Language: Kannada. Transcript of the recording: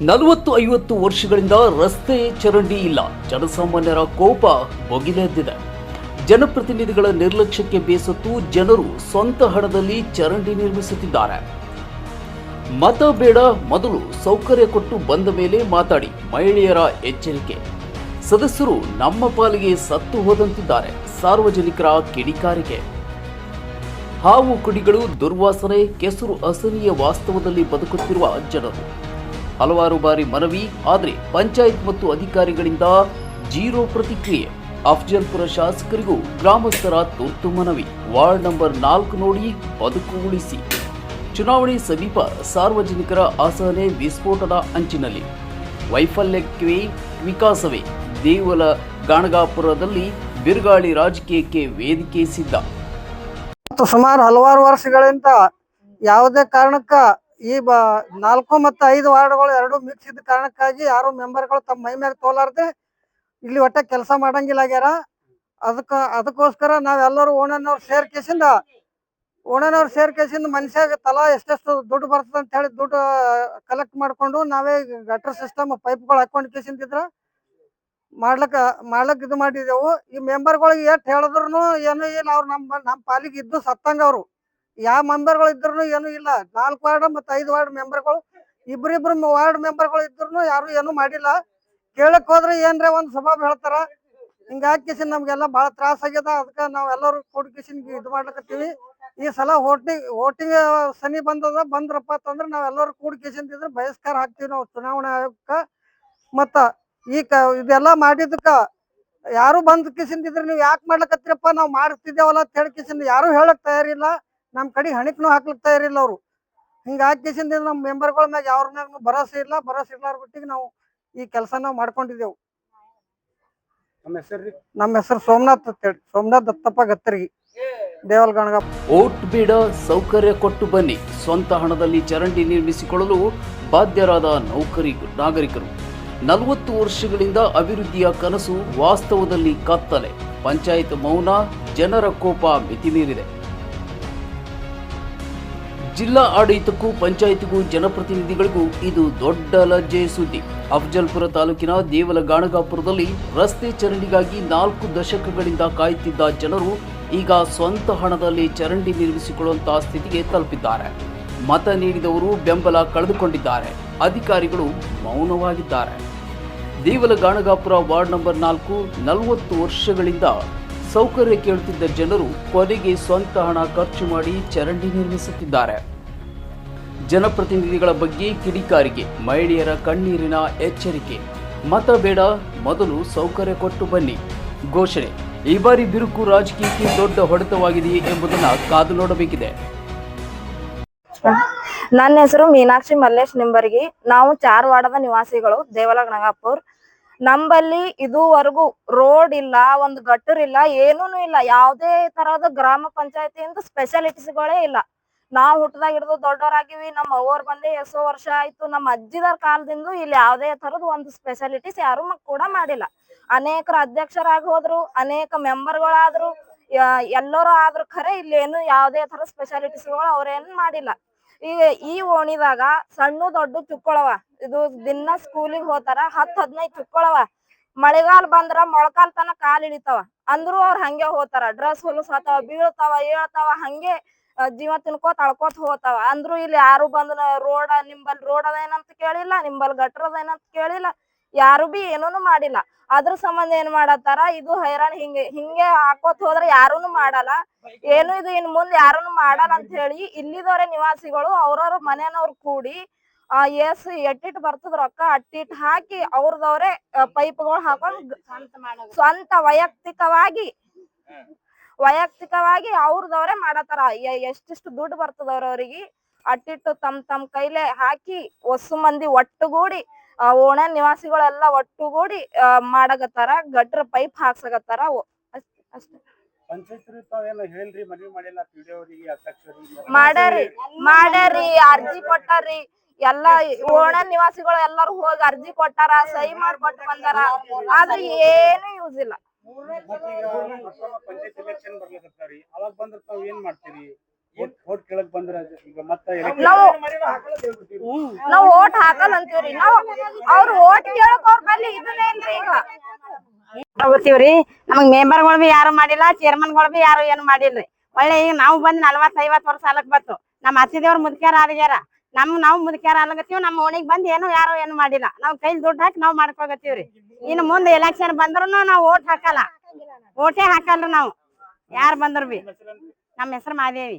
40-50 ವರ್ಷಗಳಿಂದ ರಸ್ತೆ ಚರಂಡಿ ಇಲ್ಲ. ಜನಸಾಮಾನ್ಯರ ಕೋಪ ಭುಗಿಲೆದ್ದಿದೆ. ಜನಪ್ರತಿನಿಧಿಗಳ ನಿರ್ಲಕ್ಷ್ಯಕ್ಕೆ ಬೇಸತ್ತು ಜನರು ಸ್ವಂತ ಹಣದಲ್ಲಿ ಚರಂಡಿ ನಿರ್ಮಿಸುತ್ತಿದ್ದಾರೆ. ಮತ ಬೇಡ, ಮೊದಲು ಸೌಕರ್ಯ ಕೊಟ್ಟು ಬಂದ ಮೇಲೆ ಮಾತಾಡಿ. ಮಹಿಳೆಯರ ಎಚ್ಚರಿಕೆ. ಸದಸ್ಯರು ನಮ್ಮ ಪಾಲಿಗೆ ಸತ್ತು ಹೋದಂತಿದ್ದಾರೆ. ಸಾರ್ವಜನಿಕರ ಕಿಡಿಕಾರಿಕೆ. ಹಾವು ಕುಡಿಗಳು, ದುರ್ವಾಸನೆ, ಕೆಸರು ಅಸಹನೀಯ ವಾಸ್ತವದಲ್ಲಿ ಬದುಕುತ್ತಿರುವ ಜನರು. ಹಲವಾರು ಬಾರಿ ಮನವಿ, ಆದರೆ ಪಂಚಾಯತ್ ಮತ್ತು ಅಧಿಕಾರಿಗಳಿಂದ ಜೀರೋ ಪ್ರತಿಕ್ರಿಯೆ. ಅಫ್ಜಲ್ಪುರ ಶಾಸಕರಿಗೂ ಗ್ರಾಮಸ್ಥರ ತುರ್ತು ಮನವಿ. ವಾರ್ಡ್ ನಂಬರ್ 4 ನೋಡಿ ಬದುಕು ಉಳಿಸಿ. ಚುನಾವಣೆ ಸಮೀಪ, ಸಾರ್ವಜನಿಕರ ಅಸಹನೆ ವಿಸ್ಫೋಟದ ಅಂಚಿನಲ್ಲಿ. ವೈಫಲ್ಯಕ್ಕೆ ವಿಕಾಸವೇ. ದೇವಲ ಗಾಣಗಾಪುರದಲ್ಲಿ ಬಿರುಗಾಳಿ ರಾಜಕೀಯಕ್ಕೆ ವೇದಿಕೆ ಸಿದ್ಧ. ಸುಮಾರು ಹಲವಾರು ವರ್ಷಗಳಿಂದ ಯಾವುದೇ ಕಾರಣಕ್ಕ ಈ 4 ಮತ್ತು 5 ವಾರ್ಡ್ಗಳು ಎರಡು ಮಿಕ್ಸ್ ಇದ್ದ ಕಾರಣಕ್ಕಾಗಿ ಯಾರು ಮೆಂಬರ್ಗಳು ತಮ್ಮ ಮೈ ಮೇಲೆ ತೋಲಾರ್ದೆ ಇಲ್ಲಿ ಒಟ್ಟ ಕೆಲಸ ಮಾಡಂಗಿಲ್ಲ ಆಗ್ಯಾರ. ಅದಕ್ಕೋಸ್ಕರ ನಾವೆಲ್ಲರೂ ಓಣನವ್ರು ಸೇರ್ಕೇಸಿಂದ ಮನುಷ್ಯಾಗ ತಲಾ ಎಷ್ಟೆಷ್ಟು ದುಡ್ಡು ಬರ್ತದೆ ಅಂತ ಹೇಳಿ ದುಡ್ಡು ಕಲೆಕ್ಟ್ ಮಾಡ್ಕೊಂಡು ನಾವೇ ಗಟರ್ ಸಿಸ್ಟಮ್ ಪೈಪ್ಗಳು ಹಾಕೊಂಡು ಕೇಸಿಂದಿದ್ರ ಮಾಡ್ಲಕ್ ಇದು ಮಾಡಿದೆವು. ಈ ಮೆಂಬರ್ಗಳಿಗೆ ಎಷ್ಟು ಹೇಳಿದ್ರು ಏನೂ ಇಲ್ಲ. ಅವ್ರು ನಮ್ಮ ಪಾಲಿಗೆ ಇದ್ದು ಸತ್ತಂಗ. ಅವರು ಯಾವ ಮೆಂಬರ್ಗಳು ಇದ್ರು ಏನೂ ಇಲ್ಲ. 4 ವಾರ್ಡ್ ಮತ್ತು 5 ವಾರ್ಡ್ ಮೆಂಬರ್ಗಳು, ಇಬ್ರು ವಾರ್ಡ್ ಮೆಂಬರ್ಗಳು ಇದ್ರು ಯಾರು ಏನು ಮಾಡಿಲ್ಲ. ಕೇಳಕ್ ಹೋದ್ರೆ ಏನ್ರ ಒಂದ್ ಸ್ವಭಾವ ಹೇಳ್ತಾರ. ಹಿಂಗಾಗಿ ನಮ್ಗೆಲ್ಲ ಬಹಳ ತ್ರಾಸ ಆಗ್ಯದ. ಅದಕ್ಕೆ ನಾವೆಲ್ಲರೂ ಕೂಡ್ಕಿಸಿನ್ ಇದು ಮಾಡ್ಲಕತ್ತೀವಿ. ಈ ಸಲ ವೋಟಿಂಗ್ ಸನಿ ಬಂದ್ರಪ್ಪ ಅಂತಂದ್ರೆ ನಾವೆಲ್ಲರೂ ಕೂಡ್ಕಿಸಿಂದಿದ್ರೆ ಬಹಿಷ್ಕಾರ ಹಾಕ್ತಿವಿ ನಾವು ಚುನಾವಣಾ ಆಯೋಗಕ್ಕ. ಮತ್ತ ಇದೆಲ್ಲ ಮಾಡಿದಕ್ಕ ಯಾರು ಬಂದ್ ಕಿಸಿಂದಿದ್ರೆ ನೀವು ಯಾಕೆ ಮಾಡ್ಲಕತ್ತೀರಪ್ಪ, ನಾವು ಮಾಡ್ತಿದ್ದೇವಲ್ಲ ಅಂತ ಹೇಳಿ ಕಿಸಿಂದ ಯಾರು ಹೇಳಕ್ ತಯಾರಿಲ್ಲ. ನಮ್ ಕಡೆ ಹಣಿಕ್ನು ಹಾಕ್ಲಿಕ್ ತಯಾರಿಲ್ಲ ಅವ್ರು. ಹಿಂಗಾಗಿ ಕಿಸಿಂದ ನಮ್ ಮೆಂಬರ್ಗಳ ಮ್ಯಾಗ ಯಾರ ಮ್ಯಾಗ ಭರೋಸೆ ಇರ್ಲಾರ ಬಿಟ್ಟಿಗೆ ನಾವು ಈ ಕೆಲಸ ನಾವು ಮಾಡ್ಕೊಂಡಿದ್ದೆವು. ನಮ್ಮ ಹೆಸರು ಸೋಮನಾಥ್ ಅಂತ ಹೇಳಿ, ಸೋಮನಾಥ್ ದತ್ತಪ್ಪ ಗತ್ತರ್ಗಿ, ದೇವಲಗಣಗ. ಓಟ್ ಬೇಡ, ಸೌಕರ್ಯ ಕೊಟ್ಟು ಬನ್ನಿ. ಸ್ವಂತ ಹಣದಲ್ಲಿ ಚರಂಡಿ ನಿರ್ಮಿಸಿಕೊಳ್ಳಲು ಬಾಧ್ಯರಾದ ನಾಗರಿಕರು. 40 ವರ್ಷಗಳಿಂದ ಅಭಿವೃದ್ಧಿಯ ಕನಸು ವಾಸ್ತವದಲ್ಲಿ ಕತ್ತಲೆ. ಪಂಚಾಯತ್ ಮೌನ, ಜನರ ಕೋಪ ಮಿತಿಮೀರಿದೆ. ಜಿಲ್ಲಾ ಆಡಳಿತಕ್ಕೂ ಪಂಚಾಯತಿಗೂ ಜನಪ್ರತಿನಿಧಿಗಳಿಗೂ ಇದು ದೊಡ್ಡ ಲಜ್ಜೆಯ ಸುದ್ದಿ. ಅಫ್ಜಲ್ಪುರ ತಾಲೂಕಿನ ದೇವಲ ಗಾಣಗಾಪುರದಲ್ಲಿ ರಸ್ತೆ ಚರಂಡಿಗಾಗಿ 4 ದಶಕಗಳಿಂದ ಕಾಯುತ್ತಿದ್ದ ಜನರು ಈಗ ಸ್ವಂತ ಹಣದಲ್ಲಿ ಚರಂಡಿ ನಿರ್ಮಿಸಿಕೊಳ್ಳುವಂತಹ ಸ್ಥಿತಿಗೆ ತಲುಪಿದ್ದಾರೆ. ಮತ ನೀಡಿದವರು ಬೆಂಬಲ ಕಳೆದುಕೊಂಡಿದ್ದಾರೆ. ಅಧಿಕಾರಿಗಳು ಮೌನವಾಗಿದ್ದಾರೆ. ದೇವಲ ಗಾಣಗಾಪುರ ವಾರ್ಡ್ ನಂಬರ್ 4 40 ವರ್ಷಗಳಿಂದ ಸೌಕರ್ಯ ಕೇಳುತ್ತಿದ್ದ ಜನರು ಕೊನೆಗೆ ಸ್ವಂತ ಹಣ ಖರ್ಚು ಮಾಡಿ ಚರಂಡಿ ನಿರ್ಮಿಸುತ್ತಿದ್ದಾರೆ. ಜನಪ್ರತಿನಿಧಿಗಳ ಬಗ್ಗೆ ಕಿಡಿಕಾರಿಕೆ. ಮಹಿಳೆಯರ ಕಣ್ಣೀರಿನ ಎಚ್ಚರಿಕೆ. ಮತ ಬೇಡ, ಮೊದಲು ಸೌಕರ್ಯ ಕೊಟ್ಟು ಬನ್ನಿ ಘೋಷಣೆ. ಈ ಬಾರಿ ಬಿರುಕು ರಾಜಕೀಯಕ್ಕೆ ದೊಡ್ಡ ಹೊಡೆತವಾಗಿದೆಯೇ ಎಂಬುದನ್ನು ಕಾದು ನೋಡಬೇಕಿದೆ. ನನ್ನ ಹೆಸರು ಮೀನಾಕ್ಷಿ ಮಲ್ಲೇಶ್ ನಿಂಬರ್ಗಿ. ನಾವು 4 ವಾರ್ಡದ ನಿವಾಸಿಗಳು, ದೇವಲ ಗಣಗಾಪುರ್. ನಂಬಲ್ಲಿ ಇದುವರೆಗೂ ರೋಡ್ ಇಲ್ಲ, ಒಂದು ಗಟ್ಟರ್ ಇಲ್ಲ, ಏನೂ ಇಲ್ಲ. ಯಾವುದೇ ತರಹದ ಗ್ರಾಮ ಪಂಚಾಯತಿಯಿಂದ ಸ್ಪೆಷಾಲಿಟೀಸ್ಗಳೇ ಇಲ್ಲ. ನಾವು ಹುಟ್ಟದಾಗ ಹಿಡಿದು ದೊಡ್ಡವರಾಗಿವಿ. ನಮ್ಮ ಅವ್ವರು ಬಂದೆ ಎಷ್ಟೋ ವರ್ಷ ಆಯ್ತು. ನಮ್ಮ ಅಜ್ಜಿದರ ಕಾಲದಿಂದ ಇಲ್ಲಿ ಯಾವುದೇ ತರದ ಒಂದು ಸ್ಪೆಷಾಲಿಟೀಸ್ ಯಾರು ಕೂಡ ಮಾಡಿಲ್ಲ. ಅನೇಕರು ಅಧ್ಯಕ್ಷರಾಗಿ ಹೋದ್ರು, ಅನೇಕ ಮೆಂಬರ್ಗಳಾದ್ರು, ಎಲ್ಲರೂ ಆದ್ರೂ ಖರೆ ಇಲ್ಲಿ ಏನು ಯಾವುದೇ ತರ ಸ್ಪೆಷಾಲಿಟೀಸ್ಗಳು ಅವ್ರೇನು ಮಾಡಿಲ್ಲ. ಈಗ ಈ ಓಣಿದಾಗ ಸಣ್ಣ ದೊಡ್ಡ ಚುಕ್ಕೊಳವ. ಇದು ದಿನ ಸ್ಕೂಲಿಗೆ ಹೋತಾರ, 10-15 ಚುಕ್ಕೊಳವ. ಮಳೆಗಾಲ ಬಂದ್ರ ಮೊಳಕಾಲ್ ತನ ಕಾಲ್ ಇಳಿತಾವ. ಅಂದ್ರು ಅವ್ರ ಹಂಗೆ ಹೋತಾರ. ಡ್ರೆಸ್ ಹೊಲಸಾತಾವ, ಬೀಳ್ತಾವ, ಏಳ್ತಾವ, ಹಂಗೆ ಜೀವ ತಿನ್ಕೋತ ಅಳ್ಕೋತ ಹೋತಾವ. ಅಂದ್ರು ಇಲ್ಲಿ ಯಾರು ಬಂದ್ ನಿಂಬಲ್ ರೋಡ್ ಅದೇನಂತ ಕೇಳಿಲ್ಲ, ನಿಂಬಲ್ ಗಟ್ರ ಅದೇನಂತ ಕೇಳಿಲ್ಲ. ಯಾರು ಬಿ ಏನೂನು ಮಾಡಿಲ್ಲ. ಅದ್ರ ಸಂಬಂಧ ಏನ್ ಮಾಡತ್ತಾರ, ಇದು ಹೈರಾಣ ಹಿಂಗೆ ಹಾಕೋತ್ ಹೋದ್ರೆ ಯಾರುನು ಮಾಡಲ್ಲ. ಏನು ಇದು ಇನ್ ಮುಂದ್ ಯಾರುನು ಮಾಡಲ್ಲ ಅಂತ ಹೇಳಿ ಇಲ್ಲಿದವರೇ ನಿವಾಸಿಗಳು ಅವ್ರವ್ರ ಮನೆಯವ್ರು ಕೂಡಿ ಎಟ್ಟಿಟ್ ಬರ್ತದ ರೊಕ್ಕ ಅಟ್ಟಿಟ್ ಹಾಕಿ ಅವ್ರದವ್ರೆ ಪೈಪ್ಗಳು ಹಾಕೊಂಡ್ ಸ್ವಂತ ವೈಯಕ್ತಿಕವಾಗಿ ಅವ್ರದವ್ರೆ ಮಾಡತಾರ. ಎಷ್ಟಿಷ್ಟು ದುಡ್ಡು ಬರ್ತದವ್ರವ್ರಿಗೆ ಅಟ್ಟಿಟ್ಟು ತಮ್ ಕೈಲೆ ಹಾಕಿ ಹೊಸ ಮಂದಿ ಒಟ್ಟುಗೂಡಿ ಓಣೆ ನಿವಾಸಿಗಳೆಲ್ಲ ಒಟ್ಟುಗೂಡಿ ಮಾಡಕತ್ತಾರ. ಗಟ್ರ ಪೈಪ್ ಹಾಕ್ಸಕತ್ತಾರ. ಅಷ್ಟೇ. ಮಾಡ್ಯಾರಿ, ಅರ್ಜಿ ಕೊಟ್ಟಾರಿ. ಎಲ್ಲಾ ಓಣೆ ನಿವಾಸಿಗಳು ಎಲ್ಲರೂ ಹೋಗಿ ಅರ್ಜಿ ಕೊಟ್ಟಾರ, ಸಹಿ ಮಾಡ್ಕೊಟ್ಟು ಬಂದಾರ. ಆದ್ರೆ ಏನು ಯೂಸ್ ಇಲ್ಲ. 3 ಪಂಚಾಯತ್ ಎಲೆಕ್ಷನ್ ಬರ್ಲಕತ್ತಾರಿ, ಅವಾಗ ಬಂದ್ರ ತಾವ್ ಏನ್ ಮಾಡ್ತೀರಿ? ಓಟ್ ಕೇಳಕ್ ಬಂದ್ರ ಈಗ ಮತ್ತೆ ನಾವ್ ಓಟ್ ಹಾಕಲ್ಲ ಅಂತೀವ್ರಿ ನಾವ್ ಅವ್ರ ಓಟ್ ಕೇಳಕ್ ಅವ್ರ ಬಲ್ಲಿ ಇದನ್ನೇ ಇಲ್ರಿ ಈಗ ಗೊತ್ತೀವ್ರಿ ನಮಗ್ ಮೆಂಬರ್ಗಳು ಬಿ ಯಾರು ಮಾಡಿಲ್ಲ ಚೇರ್ಮನ್ಗಳು ಬಿ ಯಾರು ಏನು ಮಾಡಿಲ್ರಿ ಒಳ್ಳೆ ಈಗ ನಾವು ಬಂದ್ 40-50 ವರ್ಷ ಸಾಲಕ್ ಬತ್ತು ನಮ್ಮ ಅತ್ತಿದೇವ್ರ ಮುದ್ಕ್ಯಾರ ಆಗ್ಯಾರ ನಾವು ಮುದ್ಕ್ಯಾರ ಆಗ್ಲಕತ್ತೀವಿ ನಮ್ಮ ಓಣಿಗ್ ಬಂದ್ ಯಾರು ಏನು ಮಾಡಿಲ್ಲ ನಾವ್ ಕೈಲಿ ದುಡ್ಡು ಹಾಕಿ ನಾವ್ ಮಾಡ್ಕೋಗತ್ತೀವ್ರಿ ಇನ್ನು ಮುಂದೆ ಎಲೆಕ್ಷನ್ ಬಂದ್ರು ನಾವ್ ಓಟ್ ಹಾಕಲ್ಲ ಓಟೇ ಹಾಕಲ್ರಿ ನಾವು ಯಾರು ಬಂದ್ರು ಬಿ ನಮ್ಮ ಹೆಸರು ಮಾದೇವಿ.